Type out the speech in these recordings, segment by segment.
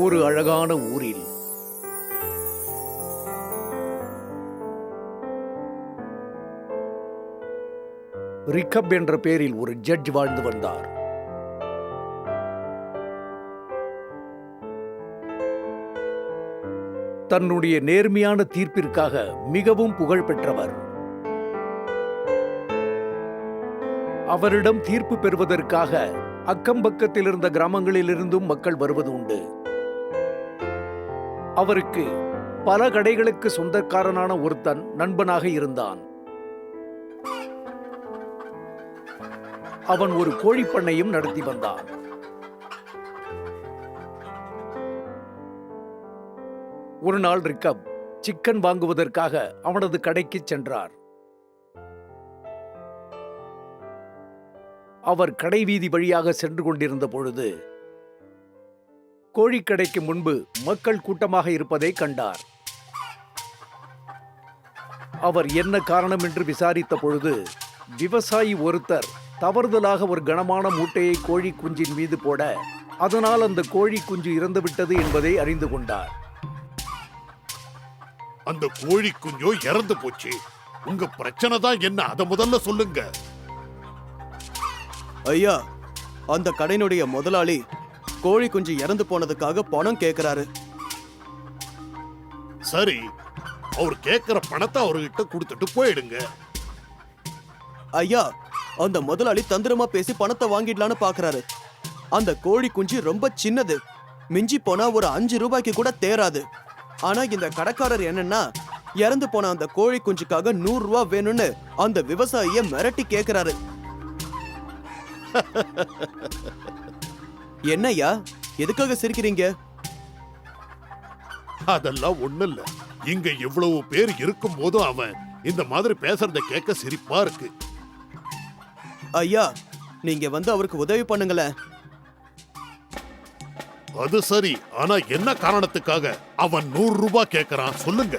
ஒரு அழகான ஊரில் ரிக்கப் என்ற பெயரில் ஒரு ஜட்ஜ் வாழ்ந்து வந்தார். தன்னுடைய நேர்மையான தீர்ப்பிற்காக மிகவும் புகழ் பெற்றவர். அவரிடம் தீர்ப்பு பெறுவதற்காக அக்கம்பக்கத்தில் இருந்த கிராமங்களிலிருந்தும் மக்கள் வருவது உண்டு. அவருக்கு பல கடைகளுக்கு சொந்தக்காரனான ஒருத்தன் நண்பனாக இருந்தான். அவன் ஒரு கோழிப்பண்ணையும் நடத்தி வந்தான். ஒரு நாள் ரிக்கப் சிக்கன் வாங்குவதற்காக அவனது கடைக்கு சென்றார். அவர் கடைவீதி வழியாக சென்று கொண்டிருந்த பொழுது கோழிக்கடைக்கு முன்பு மக்கள் கூட்டமாக இருப்பதை கண்டார். அவர் என்ன காரணம் என்று விசாரித்த பொழுது விவசாயி ஒருத்தர் தவறுதலாக ஒரு கனமான மூட்டையை கோழி குஞ்சின் மீது போட அதனால் அந்த கோழி குஞ்சு இறந்துவிட்டது என்பதை அறிந்து கொண்டார். அந்த கோழி குஞ்சோ இறந்து போச்சு. உங்க பிரச்சனை தான் என்ன, அத முதல்ல சொல்லுங்க. ஐயா, அந்த கடையினுடைய முதலாளி கோழி குஞ்சு இறந்து போனதுக்காக பணம் கேட்கிறாரு. சரி, அவர் கேட்கிற பணத்தை அவர்கிட்ட கொடுத்துட்டு போயிடுங்க. ஐயா, அந்த முதலாளி தந்திரமா பேசி பணத்தை வாங்கிடலான்னு பாக்குறாரு. அந்த கோழி குஞ்சு ரொம்ப சின்னது, மிஞ்சி போனா ஒரு 5 ரூபாய்க்கு கூட தேராது. ஆனா இந்த கடைக்காரர் என்னன்னா, இறந்து போன அந்த கோழி குஞ்சுக்காக 100 ரூபாய் வேணும்னு அந்த விவசாயிய மிரட்டி கேக்குறாரு. என்னய்யா, எதுக்காக சிரிக்கிறீங்க? அதெல்லாம் ஒண்ணு இல்ல. இங்க இவ்வளவு பேர் இருக்கும் போதும் அவன் இந்த மாதிரி பேசுறத கேட்க சிரிப்பா இருக்கு. ஐயா, நீங்க வந்து அவருக்கு உதவி பண்ணுங்களேன். அது சரி, ஆனா என்ன காரணத்துக்காக அவன் 100 ரூபாய் கேட்கறான் சொல்லுங்க.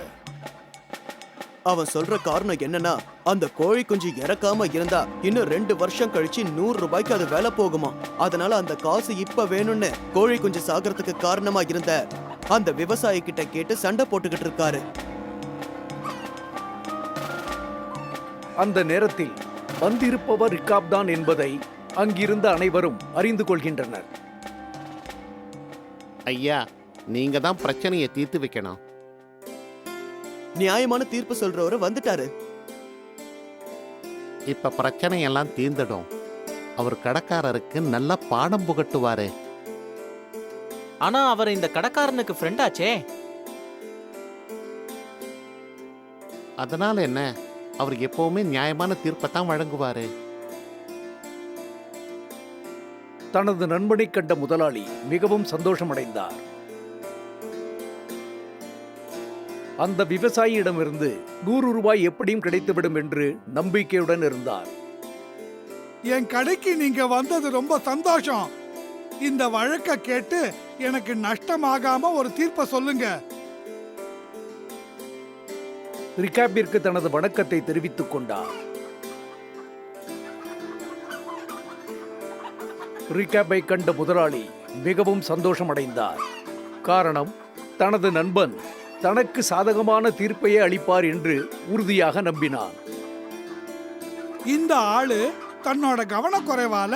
அவன் சொல்ற காரணம் என்னன்னா, அந்த கோழி குஞ்சு இறக்காம இருந்தா இன்னும் 2 வருஷம் கழிச்சு 100 ரூபாய்க்கு அது வேலை போகுமா. அதனால அந்த காசு இப்ப வேணும்னு கோழி குஞ்சு சாகிறதுக்கு காரணமா இருந்த அந்த விவசாயி கிட்ட கேட்டு சண்டை போட்டுக்கிட்டு இருக்காரு. அந்த நேரத்தில் வந்திருப்பவர் ரிக்காப் தான் என்பதை அங்கிருந்த அனைவரும் அறிந்து கொள்கின்றனர். ஐயா, நீங்க தான் பிரச்சனையை தீர்த்து வைக்கணும். நியாயமான தீர்ப்பு சொல்றவரு வந்துட்டாரு. இப்ப பிரச்சனையெல்லாம் தீர்ந்துடும். அவர் கடைக்காரருக்கு நல்ல பாடம் புகட்டுவாரு. ஆனா அவர் இந்த கடைக்காரனுக்கு ஃப்ரெண்டாச்சே. அதனால என்ன, அவர் எப்பவுமே நியாயமான தீர்ப்பை தான் வழங்குவாரு. தனது நண்பனை கண்ட முதலாளி மிகவும் சந்தோஷமடைந்தார். அந்த விவசாயியிடமிருந்து 100 ரூபாய் எப்படியும் கிடைத்துவிடும் என்று நம்பிக்கையுடன் இருந்தார். என் கடைக்கு நீங்க வந்தது ரொம்ப சந்தோஷம். இந்த வழக்க கேட்டு எனக்கு நஷ்டமாகாம ஒரு தீர்ப்பை சொல்லுங்க. ரிக்காப்பிற்கு தனது வணக்கத்தை தெரிவித்துக் கொண்டார். ரிக்காப்பை கண்ட முதலாளி மிகவும் சந்தோஷமடைந்தார். காரணம், தனது நண்பன் தனக்கு சாதகமான தீர்ப்பையே அளிப்பார் என்று உறுதியாக நம்பினான். இந்த ஆளு தன்னோட கவனக்குறைவால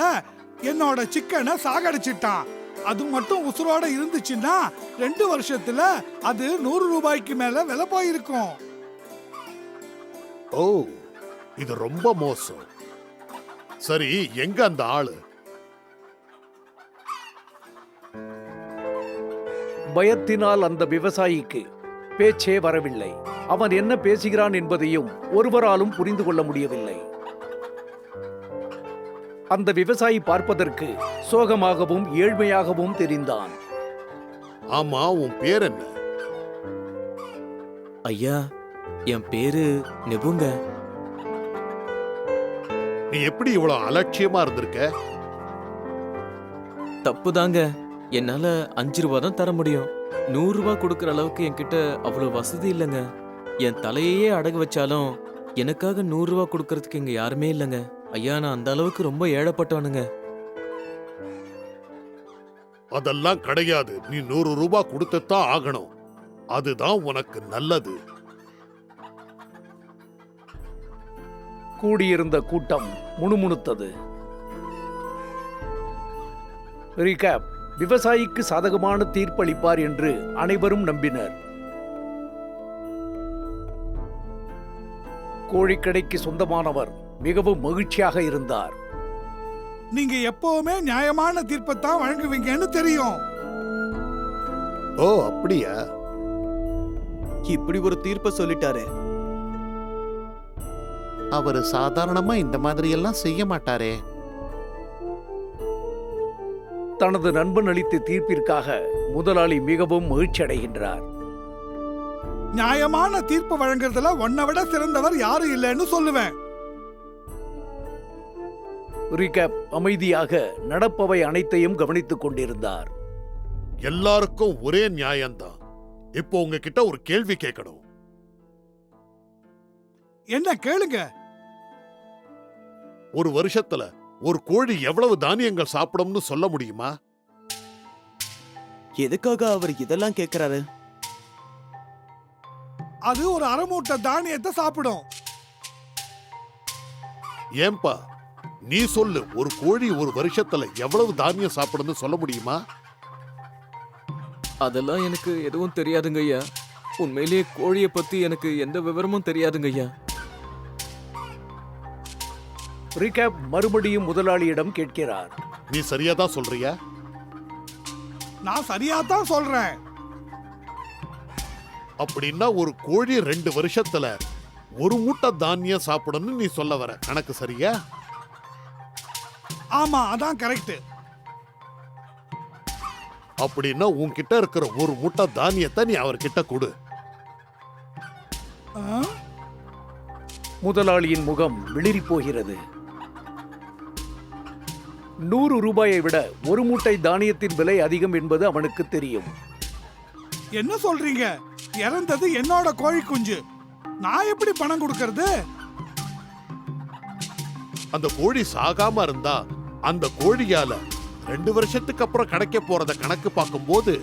என்னோட சிக்கனை சாகடிச்சிட்டான். அது மட்டும் உசுரோட இருந்துச்சுன்னா 2 வருஷத்துல அது 100 ரூபாய்க்கு மேல விலை போயிருக்கும். ஓ, இது ரொம்ப மோசம். சரி, எங்க அந்த ஆளு? பயத்தினால் அந்த விவசாயிக்கு பேச்சே வரவில்லை. அவன் என்ன பேசுகிறான் என்பதையும் ஒருவராலும் புரிந்து கொள்ள முடியவில்லை. அந்த விவசாயி பார்ப்பதற்கு சோகமாகவும் ஏழ்மையாகவும் தெரிந்தான். ஆமா, உன் பேர் என்ன? ஐயா, என் பேரு நெபுங்க. நீ எப்படி இவ்வளவு அலட்சியமா இருந்திருக்க? தப்புதாங்க. என்னால 5 ரூபா தான் தர முடியும். 100 ரூபா கொடுக்கற அளவுக்கு என்கிட்ட அவ்வளவு வசதி இல்லைங்க. என் தலையையே அடகு வச்சாலும் எனக்காக 100 ரூபா கொடுக்கறதுக்கு இங்க யாருமே இல்லைங்க. ஐயா, நான் அந்த அளவுக்கு ரொம்ப ஏழப்பட்டவனுங்க. அதெல்லாம் கிடையாது. நீ 100 ரூபாய் கொடுத்துத்தான் ஆகணும். அதுதான் உனக்கு நல்லது. கூடியிருந்த கூட்டம் முணுமுணுத்தது. ரீகேப்: விவசாயிக்கு சாதகமான தீர்ப்பளிப்பார் என்று அனைவரும் நம்பினர். கோழிக்கடைக்கு சொந்தமானவர் மிகவும் மகிழ்ச்சியாக இருந்தார். நீங்க எப்பவுமே நியாயமான தீர்ப்பைத்தான் வழங்குவீங்கன்னு தெரியும். ஓ அப்படியா? இப்படி ஒரு தீர்ப்பை சொல்லிட்டாரு. அவரு சாதாரணமா இந்த மாதிரி எல்லாம் செய்ய மாட்டாரே. தனது நண்பன் அளித்த தீர்ப்பிற்காக முதலாளி மிகவும் மகிழ்ச்சி அடைகின்றார். நியாயமான தீர்ப்பு வழங்குறதுல உன்னை விட சிறந்தவர் யாரும் இல்லைன்னு சொல்லுவேன். ரீகேப் அமைதியாக நடப்பவை அனைத்தையும் கவனித்துக் கொண்டிருந்தார். எல்லாருக்கும் ஒரே நியாயம்தான். இப்போ உங்ககிட்ட ஒரு கேள்வி கேட்கணும். என்ன கேளுங்க. ஒரு வருஷத்துல ஒரு கோழி எவ்வளவு தானியங்கள் சாப்பிடும்னு சொல்ல முடியுமா? எதுக்காக அவர் இதெல்லாம் கேக்குறாரு? அது ஒரு அரை மூட்டை தானியத்தை சாப்பிடும். ஏன்பா நீ சொல்லு, ஒரு கோழி ஒரு வருஷத்துல எவ்வளவு தானியம் சாப்பிடும்னு சொல்ல முடியுமா? அதெல்லாம் எனக்கு எதுவும் தெரியாதுங்க ஐயா. உண்மையிலேயே கோழியை பத்தி எனக்கு எந்த விவரமும் தெரியாதுங்க ஐயா. ரீகேப் மறுபடியும் முதலாளியிடம் கேட்கிறார். நீ சரியாதான் சொல்றியா? நான் சரியாதான் சொல்றேன். அப்படின்னா ஒரு கோழி 2 வருஷத்துல ஒரு மூட்டை தானியம் சாப்பிடணும்னு நீ சொல்ல வர. கணக்கு சரியா? ஆமா, அதான் கரெக்ட். அப்படின்னா உன்கிட்ட இருக்கிற ஒரு மூட்டை தானியத்தை நீ அவர்கிட்ட கொடு. முதலாளியின் முகம் வெளிரி போகிறது. 100 ரூபாயை விட ஒரு மூட்டை தானியத்தின் விலை அதிகம் என்பது அவனுக்கு தெரியும். என்ன சொல்றீங்க? இறந்தது என்னோட கோழி குஞ்சு. நான் எப்படி பணம் கொடுக்கறது? அந்த கோழி சாகாம இருந்தா அந்த கோழியால 2 வருஷத்துக்கு அப்புறம் கிடைக்க போறத கணக்கு பார்க்கும்போது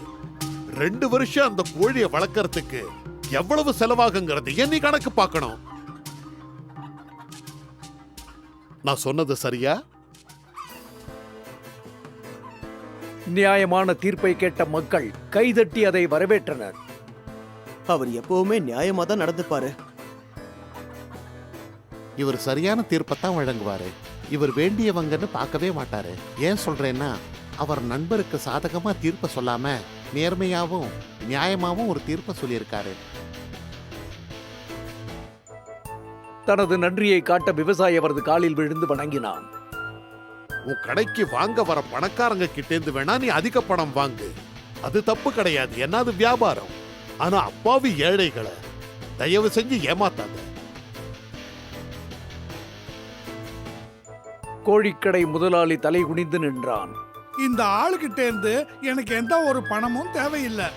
2 வருஷம் அந்த கோழியை வளர்க்கறதுக்கு எவ்வளவு செலவாகுங்கிறதையே நீ கணக்கு பார்க்கணும். நான் சொன்னது சரியா? நியாயமான தீர்ப்பை கேட்ட மக்கள் கைதட்டி அதை வரவேற்றனர். அவர் எப்பவுமே நியாயமா தான் நடந்துப்பாரு. இவர் சரியான தீர்ப்பத்தான் வழங்குவாரு. இவர் வேண்டியவங்கன்னு பார்க்கவே மாட்டாரு. ஏன் சொல்றேன்னா, அவர் நண்பருக்கு சாதகமா தீர்ப்பை சொல்லாம நேர்மையாவும் நியாயமாவும் ஒரு தீர்ப்பை சொல்லியிருக்காரு. தனது நன்றியை காட்ட விவசாயி அவரது காலில் விழுந்து வணங்கினான். உன் கடைக்கு வாங்க வர பணக்காரங்க கிட்டேந்து வேணா நீ அதிக பணம் வாங்கு. அது தப்பு கிடையாது, ஏன்னா அது வியாபாரம். ஆனா அப்பாவி ஏழைகளை தயவு செஞ்சு ஏமாத்தாத. கோழிக்கடை முதலாளி தலை குனிந்து நின்றான். இந்த ஆளுகிட்ட இருந்து எனக்கு எந்த ஒரு பணமும் தேவையில்லை.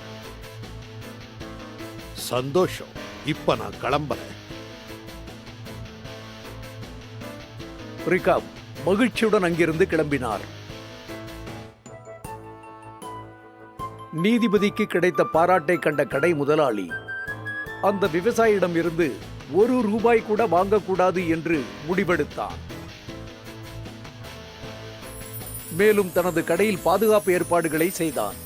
சந்தோஷம். இப்ப நான் கிளம்புறேன். ரிகாப் மகிழ்ச்சியுடன் அங்கிருந்து கிளம்பினார். நீதிபதிக்கு கிடைத்த பாராட்டை கண்ட கடை முதலாளி அந்த விவசாயியிடம் இருந்து 1 ரூபாய் கூட வாங்கக்கூடாது என்று முடிவெடுத்தான். மேலும் தனது கடையில் பாதுகாப்பு ஏற்பாடுகளை செய்தான்.